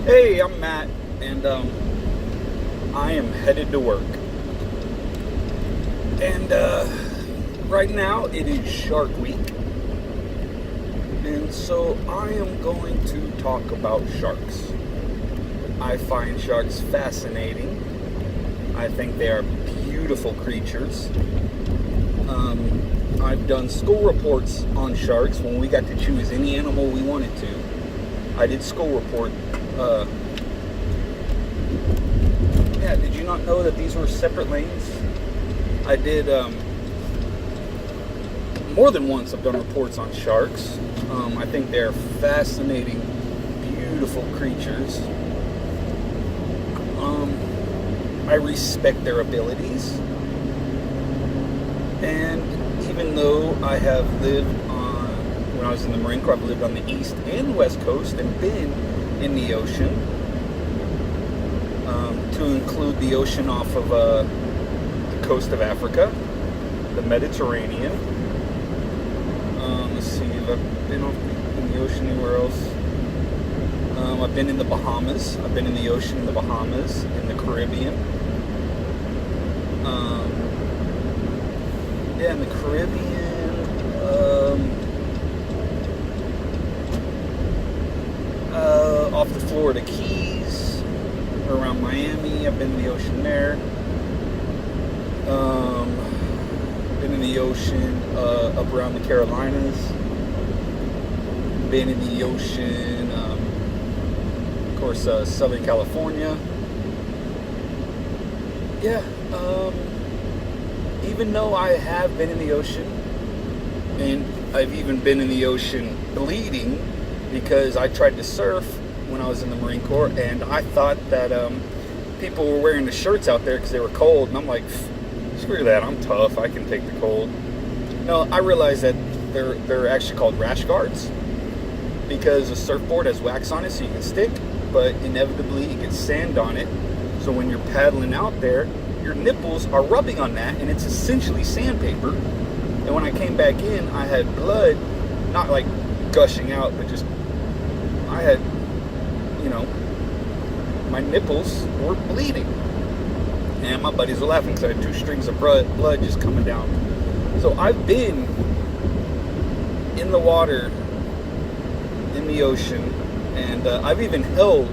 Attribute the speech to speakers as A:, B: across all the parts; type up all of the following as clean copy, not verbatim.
A: Hey, I'm Matt, and I am headed to work. And right now it is Shark Week, and so I am going to talk about sharks. I find sharks fascinating. I think they are beautiful creatures. I've done school reports on sharks when we got to choose any animal we wanted to. I did school report. Yeah, did you not know that these were separate lanes? I did more than once. I've done reports on sharks. I think they're fascinating, beautiful creatures. I respect their abilities, and even though I have lived on, when I was in the Marine Corps, I've lived on the East and West Coast and been in the ocean, to include the ocean off of the coast of Africa, the Mediterranean. Let's see, if I've been in the ocean anywhere else. I've been in the Bahamas. I've been in the ocean in the Bahamas, in the Caribbean. Yeah, in the Caribbean. Off the Florida Keys, around Miami. I've been in the ocean there. Been in the ocean up around the Carolinas. Been in the ocean, of course, Southern California. Yeah, even though I have been in the ocean, and I've even been in the ocean bleeding because I tried to surf when I was in the Marine Corps, and I thought that people were wearing the shirts out there because they were cold, and I'm like, screw that, I'm tough, I can take the cold. No, I realized that they're actually called rash guards because a surfboard has wax on it so you can stick, but inevitably it gets sand on it. So when you're paddling out there, your nipples are rubbing on that, and it's essentially sandpaper. And when I came back in, I had blood, not like gushing out, but just, I had, my nipples were bleeding. And my buddies were laughing because I had 2 strings of blood just coming down. So I've been in the water, in the ocean, and I've even held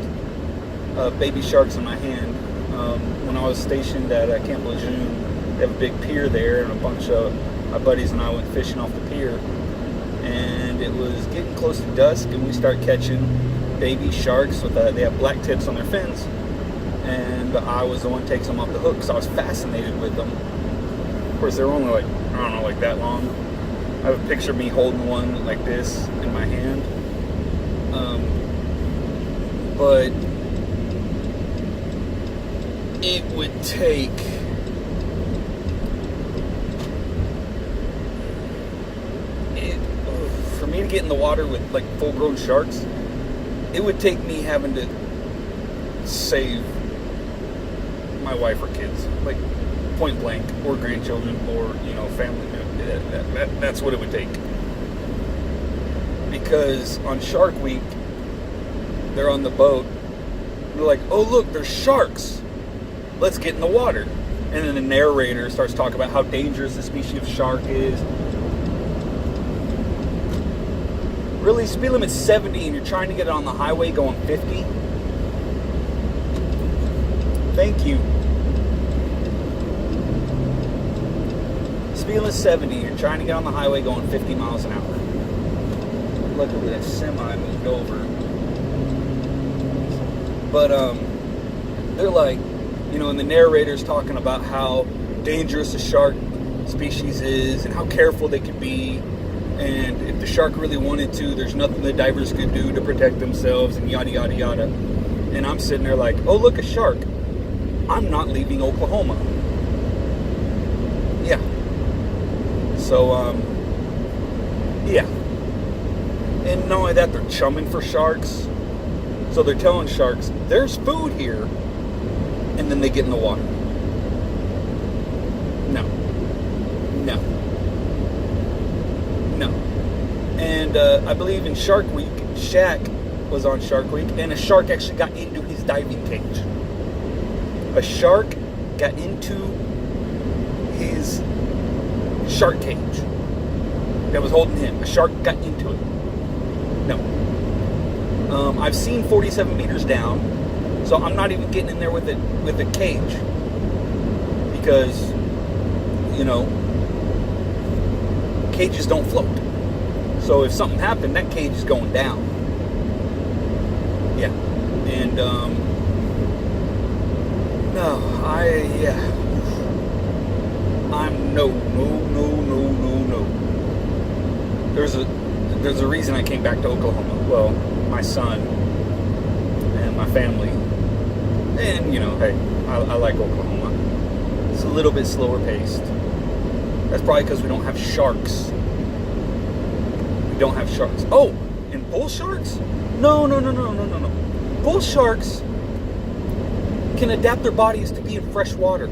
A: baby sharks in my hand. When I was stationed at Camp Lejeune, they have a big pier there, and a bunch of my buddies and I went fishing off the pier. And it was getting close to dusk, and we start catching baby sharks with they have black tips on their fins. And I was the one who takes them off the hook, so I was fascinated with them. Of course, they're only like, I don't know, like that long. I have a picture of me holding one like this in my hand. But it would take for me to get in the water with like full-grown sharks. It would take me having to save my wife or kids, like point blank, or grandchildren, or family. That's what it would take. Because on Shark Week, they're on the boat. They're like, "Oh look, there's sharks. Let's get in the water." And then the narrator starts talking about how dangerous the species of shark is. Really, speed limit's 70 and you're trying to get it on the highway going 50? Thank you. Speed limit's 70, you're trying to get on the highway going 50 miles an hour. Luckily that semi moved over. But they're like, and the narrator's talking about how dangerous the shark species is and how careful they can be, and if the shark really wanted to, there's nothing the divers could do to protect themselves, and yada yada yada. And I'm sitting there like, oh look, a shark. I'm not leaving Oklahoma. Yeah. So yeah. And not only that, they're chumming for sharks. So they're telling sharks, there's food here. And then they get in the water. No. And I believe in Shark Week, Shaq was on Shark Week, and a shark actually got into his diving cage. A shark got into his shark cage that was holding him. A shark got into it. No. I've seen 47 meters down, so I'm not even getting in there with a cage, because, you know, cages don't float. So if something happened, that cage is going down. Yeah. And I'm no. There's a reason I came back to Oklahoma. Well, my son and my family, and, you know, hey, I like Oklahoma. It's a little bit slower paced. That's probably because we don't have sharks. We don't have sharks. Oh, and bull sharks? No. Bull sharks can adapt their bodies to be in fresh water.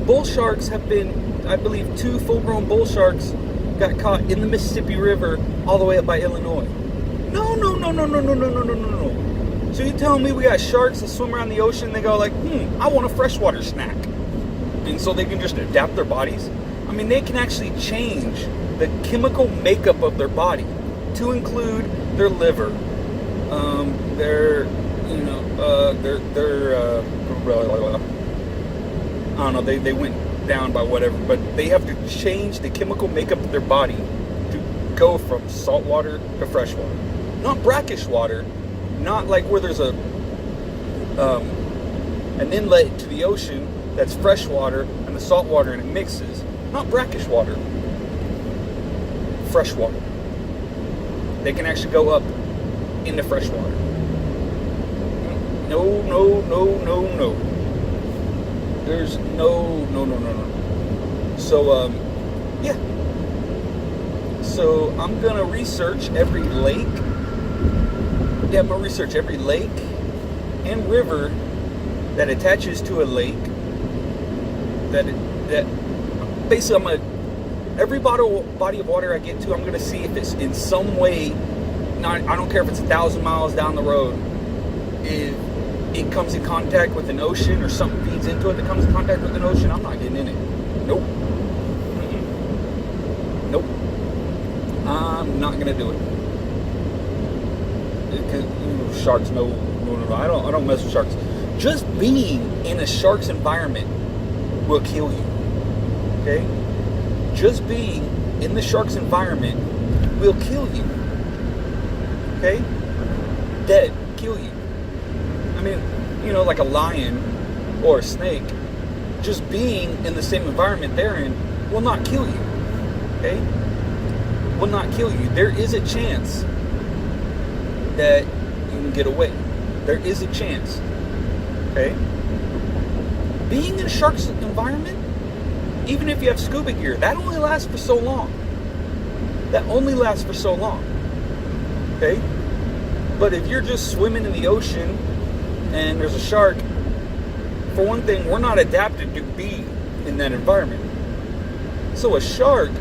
A: Bull sharks have been, I believe, 2 full-grown bull sharks got caught in the Mississippi River all the way up by Illinois. No. So you telling me we got sharks that swim around the ocean, they go like, I want a freshwater snack. And so they can just adapt their bodies? I mean, they can actually change the chemical makeup of their body to include their liver, I don't know, they went down by whatever, but they have to change the chemical makeup of their body to go from salt water to fresh water. Not brackish water, not like where there's an inlet to the ocean that's fresh water and the salt water and it mixes. Not brackish water. Fresh water. They can actually go up into fresh water. No. There's no. So, yeah. So, I'm going to research every lake. Yeah, I'm going to research every lake and river that attaches to a lake. That basically, I'm going to, every body of water I get to, I'm going to see if it's in some way, I don't care if it's 1,000 miles down the road, if it comes in contact with an ocean or something feeds into it that comes in contact with an ocean, I'm not getting in it. Nope. Nope. I'm not going to do it. Sharks, no. I don't mess with sharks. Just being in a shark's environment will kill you. Okay? Just being in the shark's environment will kill you. Okay? Dead. Kill you. I mean, you know, like a lion or a snake, just being in the same environment they're in will not kill you. Okay? Will not kill you. There is a chance that you can get away. There is a chance. Okay? Being in a shark's environment, even if you have scuba gear, that only lasts for so long. That only lasts for so long. Okay? But if you're just swimming in the ocean and there's a shark, for one thing, we're not adapted to be in that environment. So a shark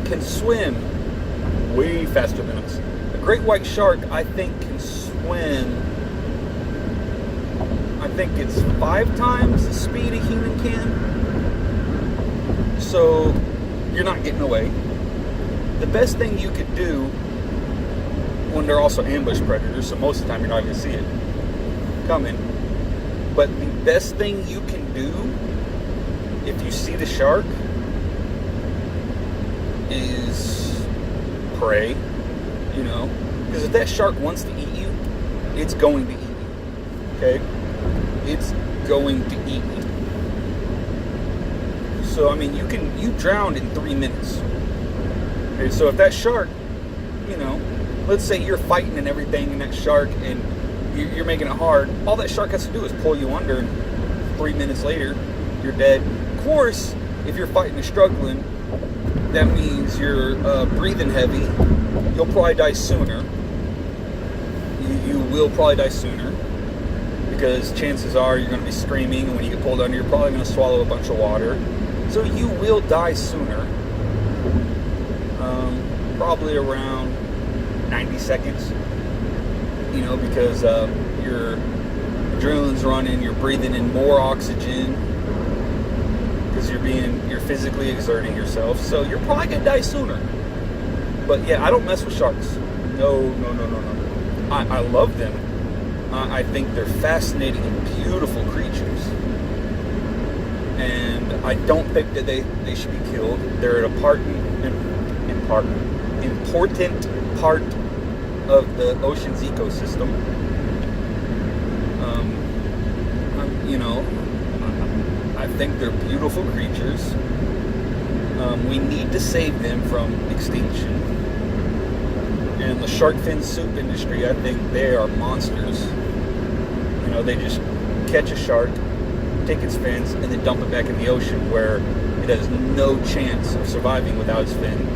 A: can swim way faster than us. A great white shark, I think, can swim, I think it's 5 times the speed a human can. So you're not getting away. The best thing you could do, when they're also ambush predators, so most of the time you're not going to see it coming, but the best thing you can do if you see the shark is pray, you know, because if that shark wants to eat you, it's going to eat you. Okay? It's going to eat you. So I mean, you drowned in 3 minutes. Okay, so if that shark, you know, let's say you're fighting and everything, and that shark, and you're making it hard, all that shark has to do is pull you under, and 3 minutes later, you're dead. Of course, if you're fighting and struggling, that means you're breathing heavy. You'll probably die sooner. You will probably die sooner, because chances are you're going to be screaming, and when you get pulled under, you're probably going to swallow a bunch of water. So you will die sooner. probably around 90 seconds. You know, because your adrenaline's running, you're breathing in more oxygen because you're physically exerting yourself. So you're probably gonna die sooner. But yeah, I don't mess with sharks. No. I love them. I think they're fascinating and beautiful creatures. And I don't think that they should be killed. They're an important part of the ocean's ecosystem. I think they're beautiful creatures. We need to save them from extinction. And the shark fin soup industry, I think they are monsters. You know, they just catch a shark, take its fins, and then dump it back in the ocean where it has no chance of surviving without its fin.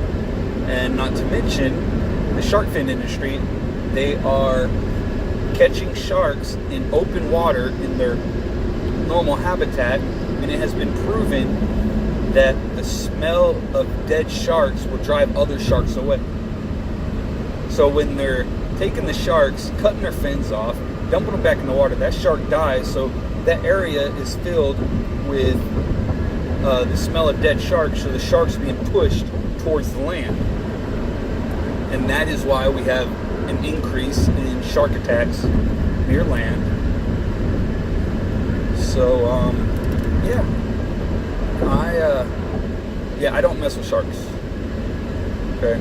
A: And not to mention, the shark fin industry, they are catching sharks in open water in their normal habitat, and it has been proven that the smell of dead sharks will drive other sharks away. So when they're taking the sharks, cutting their fins off, dumping them back in the water, that shark dies, so that area is filled with the smell of dead sharks, so the sharks being pushed towards the land. And that is why we have an increase in shark attacks near land. So, I don't mess with sharks. Okay?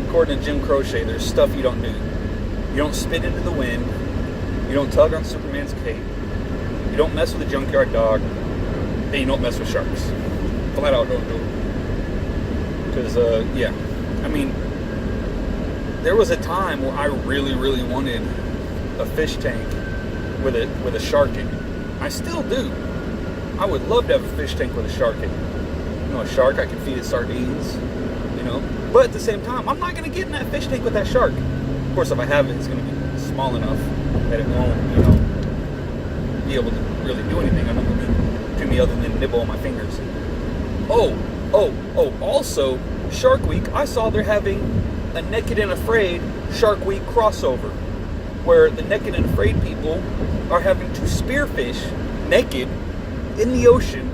A: According to Jim Croce, there's stuff you don't do. You don't spit into the wind. You don't tug on Superman's cape. You don't mess with a junkyard dog. And you don't mess with sharks. Flat out don't do it. Because, there was a time where I really, really wanted a fish tank with a shark in it. I still do. I would love to have a fish tank with a shark in it. You know, a shark, I can feed it sardines, you know. But at the same time, I'm not going to get in that fish tank with that shark. Of course, if I have it, it's going to be small enough that it won't, be able to really do anything to me other than nibble on my fingers. Also, Shark Week, I saw they're having a Naked and Afraid Shark Week crossover, where the Naked and Afraid people are having to spearfish naked in the ocean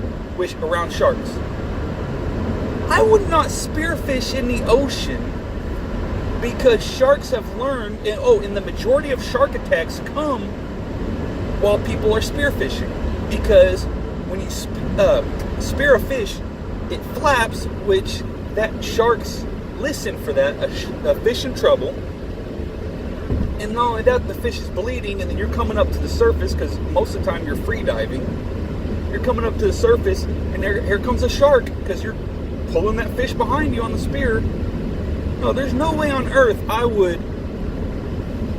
A: around sharks. I would not spearfish in the ocean because sharks have learned, and the majority of shark attacks come while people are spearfishing. Because when you spear a fish, it flaps, which that sharks listen for that, a fish in trouble. And not only that, the fish is bleeding, and then you're coming up to the surface, because most of the time you're free diving. You're coming up to the surface, and here comes a shark, because you're pulling that fish behind you on the spear. No, there's no way on earth I would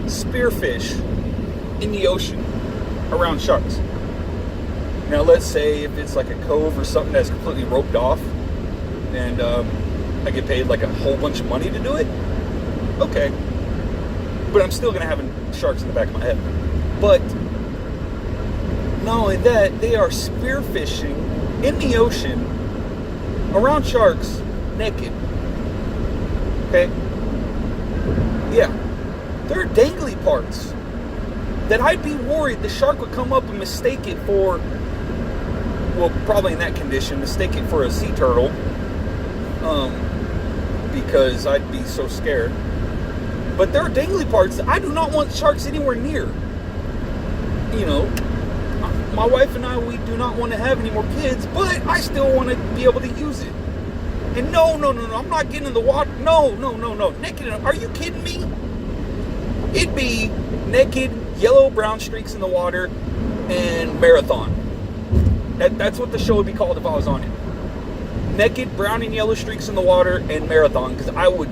A: spearfish in the ocean around sharks. Now, let's say if it's like a cove or something that's completely roped off, and I get paid like a whole bunch of money to do it, okay. But I'm still going to have sharks in the back of my head. But not only that, they are spearfishing in the ocean around sharks naked. Okay? Yeah. There are dangly parts that I'd be worried the shark would come up and mistake it for, well, probably in that condition, mistake it for a sea turtle. Because I'd be so scared. But there are dangly parts that I do not want sharks anywhere near. My wife and I, we do not want to have any more kids, but I still want to be able to use it. And no, I'm not getting in the water. No. Naked, are you kidding me? It'd be naked, yellow, brown streaks in the water, and marathon. That's what the show would be called if I was on it. Naked, brown and yellow streaks in the water, and marathon, because I would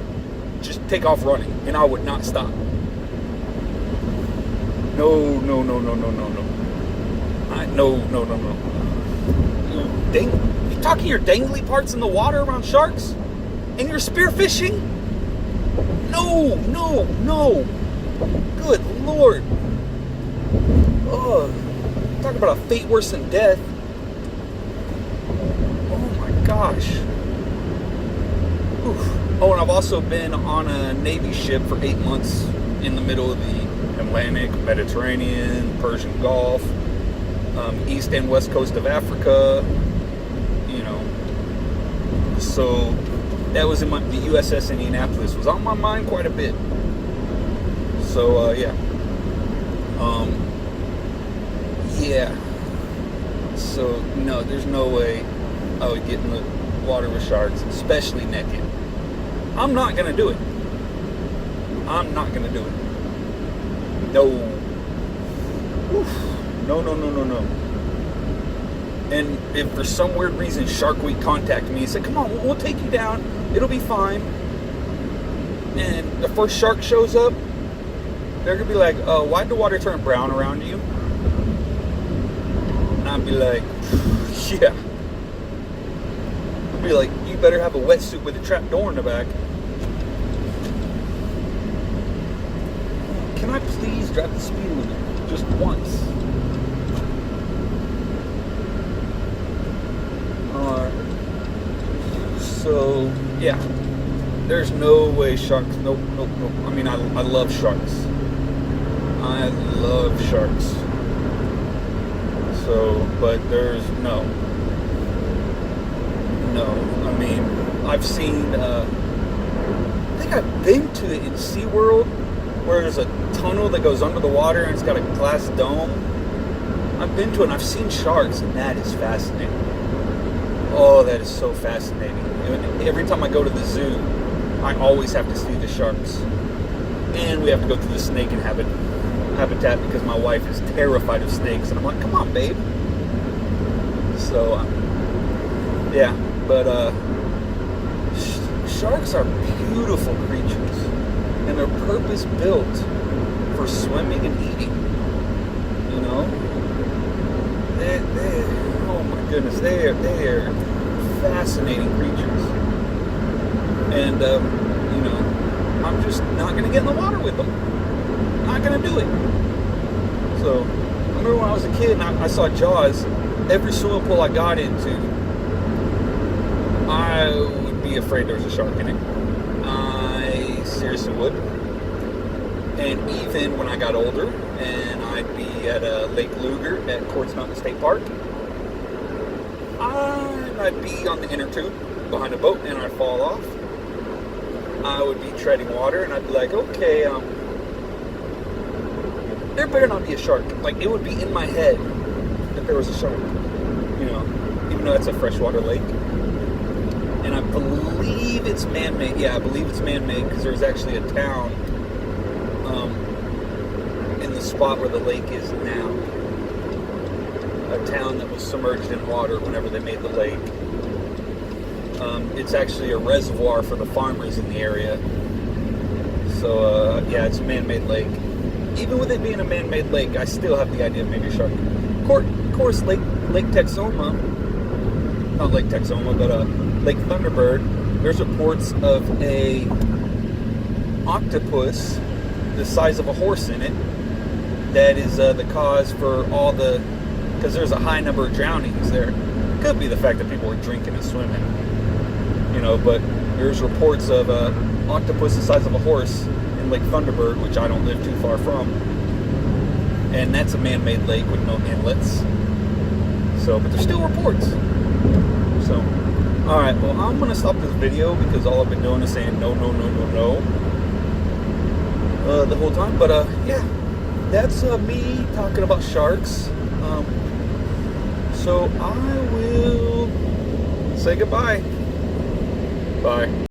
A: just take off running, and I would not stop. No. You're talking your dangly parts in the water around sharks? And you're spearfishing? No. Good Lord. Oh, talk about a fate worse than death. Oh my gosh. Oof. Oh, and I've also been on a Navy ship for 8 months in the middle of the Atlantic, Mediterranean, Persian Gulf, east and west coast of Africa, you know. So that was in the USS Indianapolis was on my mind quite a bit. So yeah. Yeah. So no, there's no way I would get in the water with sharks, especially naked. I'm not gonna do it. I'm not gonna do it. No. Oof. No. And if for some weird reason Shark Week contacted me and said, come on, we'll take you down, it'll be fine. And the first shark shows up, they're gonna be like, why'd the water turn brown around you? And I'd be like, yeah. I'd be like, you better have a wetsuit with a trap door in the back. Can I please drive the speed limit just once? So yeah, there's no way sharks. Nope. I mean, I love sharks. I love sharks. So, but there's no. I mean, I've seen. I think I've been to it in SeaWorld, where there's a tunnel that goes under the water and it's got a glass dome. I've been to it and I've seen sharks, and that is fascinating. Oh, that is so fascinating. Every time I go to the zoo, I always have to see the sharks. And we have to go to the snake habitat because my wife is terrified of snakes. And I'm like, come on, babe. So, yeah. But sharks are beautiful creatures. And they're purpose-built for swimming and eating. You know? Oh my goodness, they are fascinating creatures. And, you know, I'm just not going to get in the water with them. Not going to do it. So, I remember when I was a kid and I saw Jaws, every swimming pool I got into, I would be afraid there was a shark in it. I seriously would. And even when I got older and I'd be at Lake Luger at Quartz Mountain State Park, I'd be on the inner tube behind a boat and I'd fall off. I would be treading water and I'd be like, okay, there better not be a shark. Like, it would be in my head that there was a shark, you know, even though that's a freshwater lake. And I believe it's man-made. Yeah, I believe it's man-made because there's actually a town in the spot where the lake is now. A town that was submerged in water whenever they made the lake. It's actually a reservoir for the farmers in the area. So, yeah, it's a man-made lake. Even with it being a man-made lake, I still have the idea of maybe a shark. Of course, Lake Texoma, not Lake Texoma, but Lake Thunderbird, there's reports of a octopus the size of a horse in it that is the cause for all the, because there's a high number of drownings there. Could be the fact that people were drinking and swimming, you know, but there's reports of octopus the size of a horse in Lake Thunderbird, which I don't live too far from, and that's a man-made lake with no inlets. So, but there's still reports. So, all right, well, I'm gonna stop this video because all I've been doing is saying no the whole time. But yeah, that's me talking about sharks. So I will say goodbye. Bye.